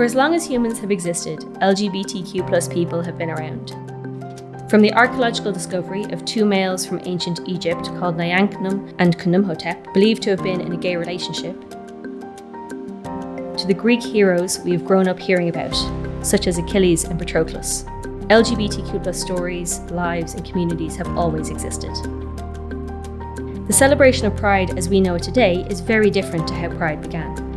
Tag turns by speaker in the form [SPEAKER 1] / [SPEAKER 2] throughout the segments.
[SPEAKER 1] For as long as humans have existed, LGBTQ+ people have been around. From the archaeological discovery of two males from ancient Egypt called Nyanknum and Khnumhotep, believed to have been in a gay relationship, to the Greek heroes we have grown up hearing about, such as Achilles and Patroclus, LGBTQ+ stories, lives, and communities have always existed. The celebration of Pride as we know it today is very different to how Pride began.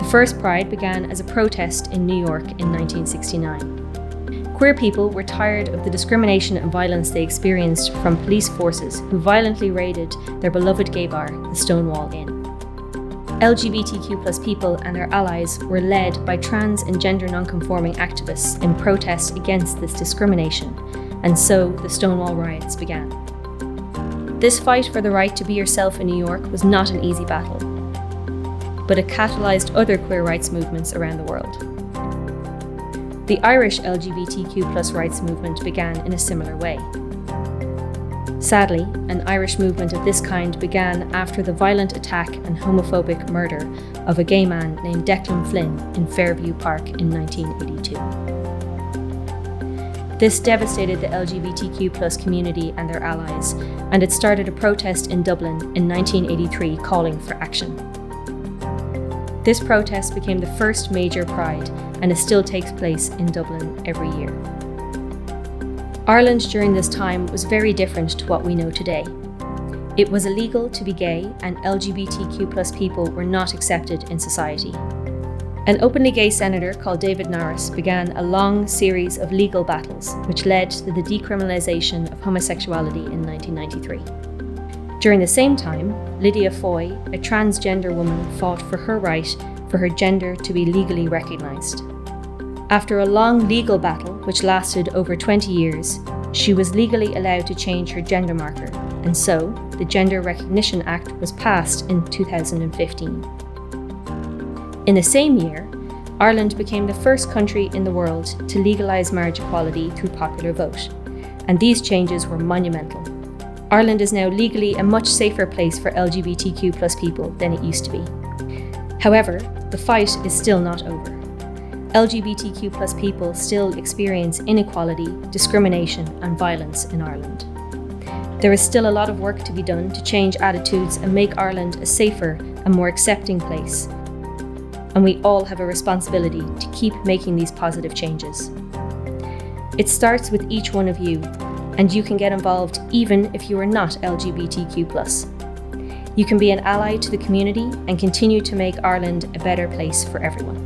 [SPEAKER 1] The first Pride began as a protest in New York in 1969. Queer people were tired of the discrimination and violence they experienced from police forces who violently raided their beloved gay bar, the Stonewall Inn. LGBTQ+ people and their allies were led by trans and gender non-conforming activists in protest against this discrimination, and so the Stonewall Riots began. This fight for the right to be yourself in New York was not an easy battle, but it catalyzed other queer rights movements around the world. The Irish LGBTQ+ rights movement began in a similar way. Sadly, an Irish movement of this kind began after the violent attack and homophobic murder of a gay man named Declan Flynn in Fairview Park in 1982. This devastated the LGBTQ+ community and their allies, and it started a protest in Dublin in 1983 calling for action. This protest became the first major Pride, and it still takes place in Dublin every year. Ireland during this time was very different to what we know today. It was illegal to be gay, and LGBTQ+ people were not accepted in society. An openly gay senator called David Norris began a long series of legal battles which led to the decriminalisation of homosexuality in 1993. During the same time, Lydia Foy, a transgender woman, fought for her right for her gender to be legally recognised. After a long legal battle, which lasted over 20 years, she was legally allowed to change her gender marker, and so the Gender Recognition Act was passed in 2015. In the same year, Ireland became the first country in the world to legalise marriage equality through popular vote, and these changes were monumental. Ireland is now legally a much safer place for LGBTQ+ people than it used to be. However, the fight is still not over. LGBTQ+ people still experience inequality, discrimination, and violence in Ireland. There is still a lot of work to be done to change attitudes and make Ireland a safer and more accepting place. And we all have a responsibility to keep making these positive changes. It starts with each one of you, and you can get involved even if you are not LGBTQ+. You can be an ally to the community and continue to make Ireland a better place for everyone.